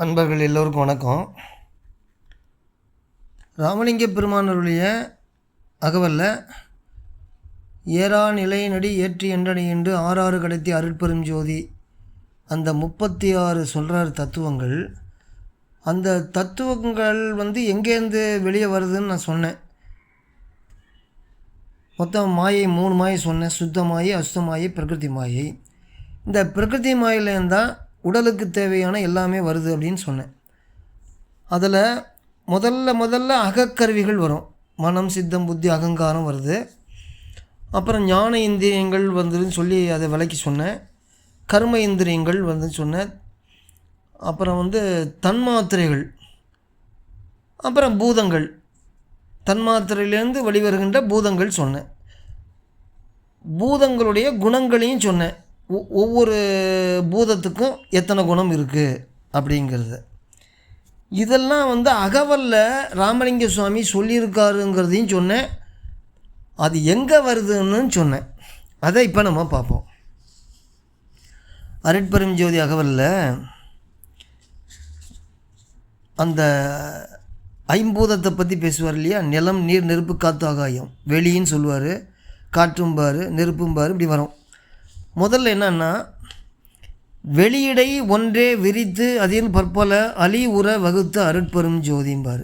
அன்பர்கள் எல்லோருக்கும் வணக்கம். ராமலிங்க பெருமானருடைய அகவல்ல ஏறா நிலை நடி ஏற்றி என்றனை என்று ஆறாறு கடத்தி அருட்பெரும் ஜோதி அந்த 36 சொல்கிறார் தத்துவங்கள். அந்த தத்துவங்கள் எங்கேருந்து வெளியே வருதுன்னு நான் சொன்னேன். மொத்தம் மாயை 3 மாயை சொன்னேன். சுத்த மாயை, அசுத்த மாயை, பிரகிருதி மாயை. இந்த பிரகிருதி மாயிலேருந்து தான் உடலுக்கு தேவையான எல்லாமே வருது அப்படின்னு சொன்னேன். அதில் முதல்ல அகக்கருவிகள் வரும். மனம், சித்தம், புத்தி, அகங்காரம் வருது. அப்புறம் ஞான இந்திரியங்கள் வந்துன்னு சொல்லி அதை விளக்கி சொன்னேன். கர்ம இந்திரியங்கள் சொன்னேன். அப்புறம் தன்மாத்திரைகள், அப்புறம் பூதங்கள், தன்மாத்திரையிலேருந்து வெளிவருகின்ற பூதங்கள் சொன்னேன். பூதங்களுடைய குணங்களையும் சொன்னேன். ஒவ்வொரு பூதத்துக்கும் எத்தனை குணம் இருக்குது அப்படிங்கிறது. இதெல்லாம் அகவல்ல ராமலிங்க சுவாமி சொல்லியிருக்காருங்கிறதையும் சொன்னேன். அது எங்கே வருதுன்னு சொன்னேன். அதை இப்போ நம்ம பார்ப்போம். அருட்பெரும் ஜோதி அகவல்ல அந்த ஐம்பூதத்தை பற்றி பேசுவார் இல்லையா? நிலம், நீர், நெருப்பு, காற்று, ஆகாயம். வெளியின்னு சொல்லுவார், காற்றும்பார், நெருப்பும்பார். இப்படி வரும். முதல்ல என்னன்னா, வெளியிடை ஒன்றே விரித்து அதில் பற்பல அலி உற வகுத்த அருட்பெரும் ஜோதிம்பார்.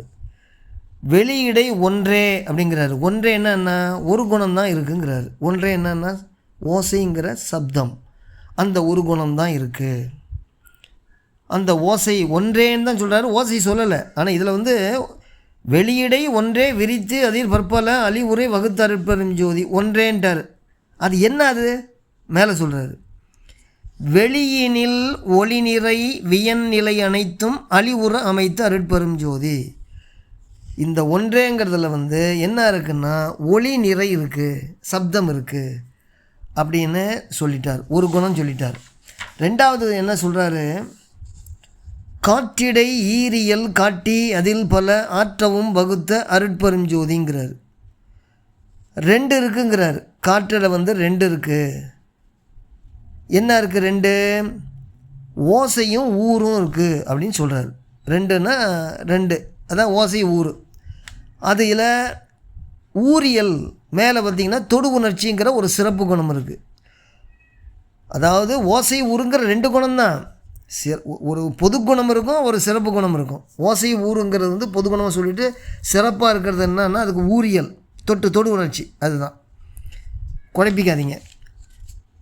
வெளியிடை ஒன்றே அப்படிங்கிறாரு. ஒன்றே என்னன்னா ஒரு குணம்தான் இருக்குங்கிறாரு. ஒன்றே என்னன்னா ஓசைங்கிற சப்தம், அந்த ஒரு குணம்தான் இருக்குது. அந்த ஓசை ஒன்றேன்னு தான் சொல்கிறாரு, ஓசை சொல்லலை. ஆனால் இதில் வெளியிடை ஒன்றே விரித்து அதில் பற்பல அலி உரை வகுத்த அருட்பெரும் ஜோதி ஒன்றேன்ட்டார். அது என்ன? அது மேலே சொல்கிறாரு, வெளியினில் ஒளி நிறை வியன் நிலை அனைத்தும் அழிவுற அமைத்து அருட்பெரும் ஜோதி. இந்த ஒன்றேங்கிறதுல என்ன இருக்குன்னா ஒளி நிறை இருக்குது, சப்தம் இருக்குது அப்படின்னு சொல்லிட்டார். ஒரு குணம் சொல்லிட்டார். ரெண்டாவது என்ன சொல்கிறாரு, காற்றிடை ஈரியல் காட்டி அதில் பல ஆற்றவும் வகுத்த அருட்பெரும் ஜோதிங்கிறார். 2 இருக்குங்கிறார். காற்றில் 2 இருக்குது. என்ன இருக்குது? 2 ஓசையும் ஊரும் இருக்குது அப்படின்னு சொல்கிறார். 2ன்னா 2, அதான் ஓசை ஊர். அதில் ஊரியல் மேலே பார்த்திங்கன்னா தொடு உணர்ச்சிங்கிற ஒரு சிறப்பு குணம் இருக்குது. அதாவது ஓசை ஊருங்கிற 2 குணம்தான். ஒரு பொது குணம் இருக்கும், ஒரு சிறப்பு குணம் இருக்கும். ஓசை ஊருங்கிறது பொது குணமாக சொல்லிவிட்டு சிறப்பாக இருக்கிறது என்னன்னா அதுக்கு ஊரியல், தொடு உணர்ச்சி. அதுதான், குழப்பிக்காதீங்க.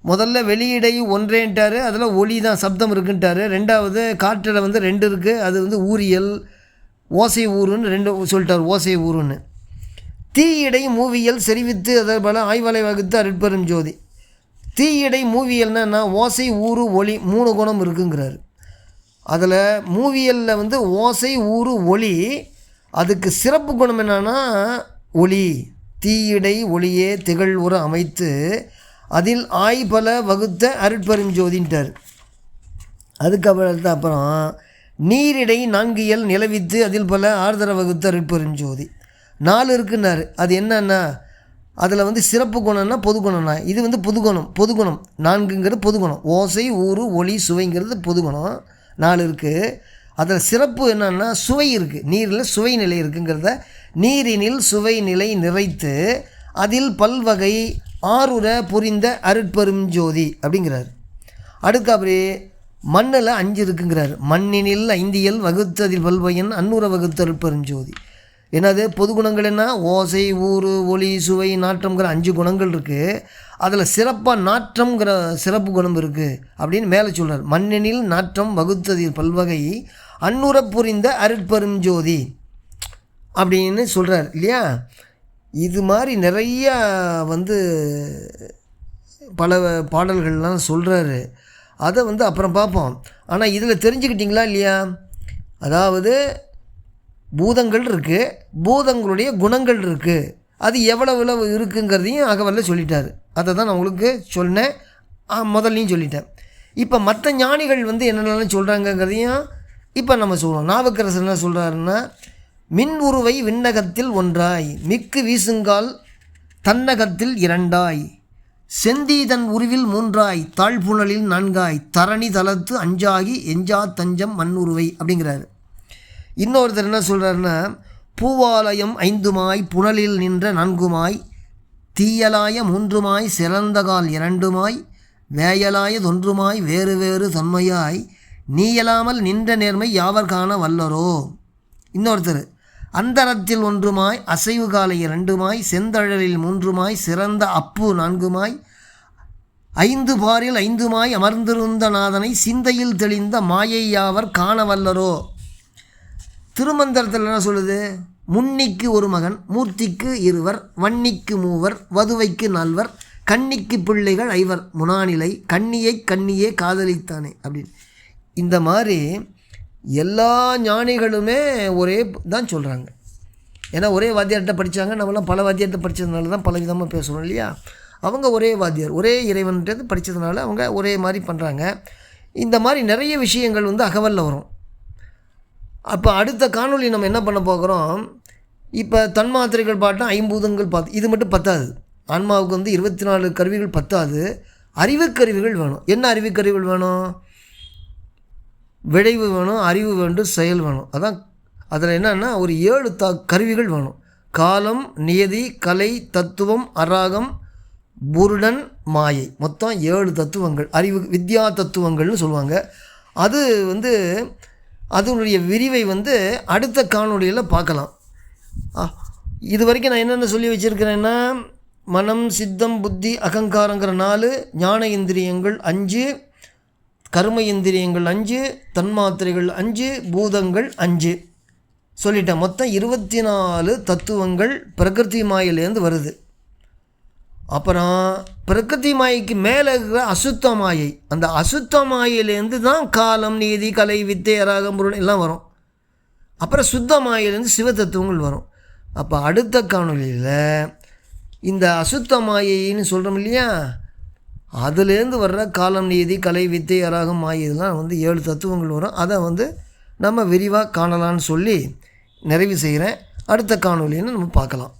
முதல்ல வெளியிடை ஒன்றேன்ட்டார், அதில் ஒளி தான், சப்தம் இருக்குன்ட்டார். ரெண்டாவது காற்றில் 2 இருக்குது, அது ஊரியல், ஓசை ஊருன்னு 2 சொல்லிட்டார். ஓசை ஊருன்னு. தீயிடை மூவியல் செறிவித்து அதை போல் ஆய்வலை வகுத்து அருட்பெரும் ஜோதி. தீயிடை மூவியல்னா ஓசை ஊரு ஒளி 3 குணம் இருக்குங்கிறார். அதில் மூவியலில் ஓசை ஊரு ஒளி, அதுக்கு சிறப்பு குணம் என்னன்னா ஒளி. தீயிடை ஒளியே திகழ் உற அமைத்து அதில் ஆய்பல வகுத்த அருட்பெரும் ஜோதின்ட்டார். அப்புறம் நீரிடை 4 இயல் நிலவித்து அதில் பல ஆர்தர வகுத்த அருட்பெரும் ஜோதி. 4 இருக்குன்னாரு. அது என்னன்னா அதில் சிறப்பு குணம்னா பொது குணம்னா, இது பொது குணம் 4ங்கிறது பொது குணம். ஓசை ஊறு ஒளி சுவைங்கிறது பொது குணம் 4 இருக்குது. அதில் சிறப்பு என்னன்னா சுவை இருக்குது. நீரில் சுவை நிலை இருக்குங்கிறத நீரினில் சுவை நிலை நிறைத்து அதில் பல்வகை ஆறுற புரிந்த அருட்பெரும் ஜோதி அப்படிங்கிறார். அடுத்து அப்படியே மண்ணில் 5 இருக்குங்கிறார். மண்ணினில் 5 இயல் வகுத்ததில் பல்வயன் அன்னூர வகுத்த அருட்பெரும் ஜோதி. என்னது பொது குணங்கள்? என்ன? ஓசை ஊறு ஒளி சுவை நாற்றம்ங்கிற 5 குணங்கள் இருக்குது. அதில் சிறப்பாக நாற்றம்ங்கிற சிறப்பு குணம் இருக்குது அப்படின்னு மேலே சொல்கிறார். மண்ணினில் நாற்றம் வகுத்ததில் பல்வகை அன்னூர புரிந்த அருட்பெரும் ஜோதி அப்படின்னு சொல்கிறார் இல்லையா? இது மாதிரி நிறையா பல பாடல்கள்லாம் சொல்கிறாரு. அதை அப்புறம் பார்ப்போம். ஆனால் இதில் தெரிஞ்சுக்கிட்டிங்களா இல்லையா? அதாவது பூதங்கள் இருக்குது, பூதங்களுடைய குணங்கள் இருக்குது. அது எவ்வளவு இருக்குங்கிறதையும் அகவல்ல சொல்லிட்டார். அதை தான் நான் உங்களுக்கு சொன்னேன், முதல்லையும் சொல்லிட்டேன். இப்போ மற்ற ஞானிகள் என்னென்னலாம் சொல்கிறாங்கங்கிறதையும் இப்போ நம்ம சொல்லுவோம். நாவுக்கரசர் என்ன சொல்கிறாருன்னா, மின் உருவை விண்ணகத்தில் ஒன்றாய் மிக்கு வீசுங்கால் தன்னகத்தில் 2ஆய் செந்தீதன் உருவில் 3ஆய் தாழ்புணலில் 4ஆய் தரணி தலத்து 5ஆகி எஞ்சா தஞ்சம் மண்ணுருவை அப்படிங்கிறாரு. இன்னொருத்தர் என்ன சொல்கிறாருன்னா, பூவாலயம் 5மாய் புனலில் நின்ற 4மாய் தீயலாய 3மாய் சிறந்தகால் 2மாய் வேயலாய 1மாய் வேறு வேறு தொன்மையாய் நீயலாமல் நின்ற நேர்மை யாவர் காண வல்லரோ. இன்னொருத்தர் அந்தரத்தில் 1மாய் அசைவு காலை 2மாய் செந்தழலில் 3மாய் சிறந்த அப்பு 4மாய் 5 பாரில் 5மாய் அமர்ந்திருந்த நாதனை சிந்தையில் தெளிந்த மாயை யாவர் காண வல்லரோ. திருமந்திரத்தில் என்ன சொல்லுது? முன்னிக்கு 1 மகன், மூர்த்திக்கு 2வர், வன்னிக்கு 3வர், வதுவைக்கு 4வர், கன்னிக்கு பிள்ளைகள் 5வர், முனானிலை கன்னியை கன்னியே காதலித்தானே அப்படின்னு. இந்த மாதிரி எல்லா ஞானிகளுமே ஒரே தான் சொல்கிறாங்க. ஏன்னா ஒரே வாத்தியார்கிட்ட படித்தாங்க, நம்மளாம் பல வாத்தியார்கிட்ட படித்ததுனால தான் பல விதமாக பேசுகிறோம் இல்லையா. அவங்க ஒரே வாத்தியார் ஒரே இறைவன்ட்டு படித்ததுனால அவங்க ஒரே மாதிரி பண்ணுறாங்க. இந்த மாதிரி நிறைய விஷயங்கள் அகவலில் வரும். அப்போ அடுத்த காணொளி நம்ம என்ன பண்ண போகிறோம், இப்போ தன்மாத்திரைகள் பாட்டம் 5 பார்த்து இது மட்டும் பத்தாது. ஆன்மாவுக்கு 24 கருவிகள் பத்தாது, அறிவுக்கருவிகள் வேணும். என்ன அறிவுக்கருவிகள் வேணும்? விளைவு வேணும், அறிவு வேண்டும், செயல் வேணும். அதான் அதில் என்னென்னா ஒரு 7 கருவிகள் வேணும். காலம், நியதி, கலை, தத்துவம், அராகம், புருடன், மாயை, மொத்தம் 7 தத்துவங்கள், அறிவு வித்யா தத்துவங்கள்னு சொல்லுவாங்க. அது அதனுடைய விரிவை அடுத்த காணொளியில் பார்க்கலாம். இது வரைக்கும் நான் என்னென்ன சொல்லி வச்சுருக்கிறேன்னா, மனம், சித்தம், புத்தி, அகங்காரங்கிற 4, ஞான இந்திரியங்கள் 5, கர்ம இந்திரியங்கள் 5, தன்மாத்திரைகள் 5, பூதங்கள் 5 சொல்லிட்டேன். மொத்தம் 24 தத்துவங்கள் பிரகிருதி மாயிலேருந்து வருது. அப்புறம் பிரகிருதி மாயைக்கு மேலே இருக்கிற அசுத்த மாயை, அந்த அசுத்த மாயிலேருந்து தான் காலம், நீதி, கலை, வித்தை, அராகம், பொருள் எல்லாம் வரும். அப்புறம் சுத்த மாயிலேருந்து சிவ தத்துவங்கள் வரும். அப்போ அடுத்த காணொலியில் இந்த அசுத்த மாயைன்னு சொல்கிறோம் இல்லையா, அதுலேருந்து வர்ற காலம், நீதி, கலை, வித்தை, அராகம், மாயை இதெல்லாம் 7 தத்துவங்கள் வரும். அதை நம்ம விரிவாக காணலான்னு சொல்லி நிறைவு செய்கிறேன். அடுத்த காணொலின்னு நம்ம பார்க்கலாம்.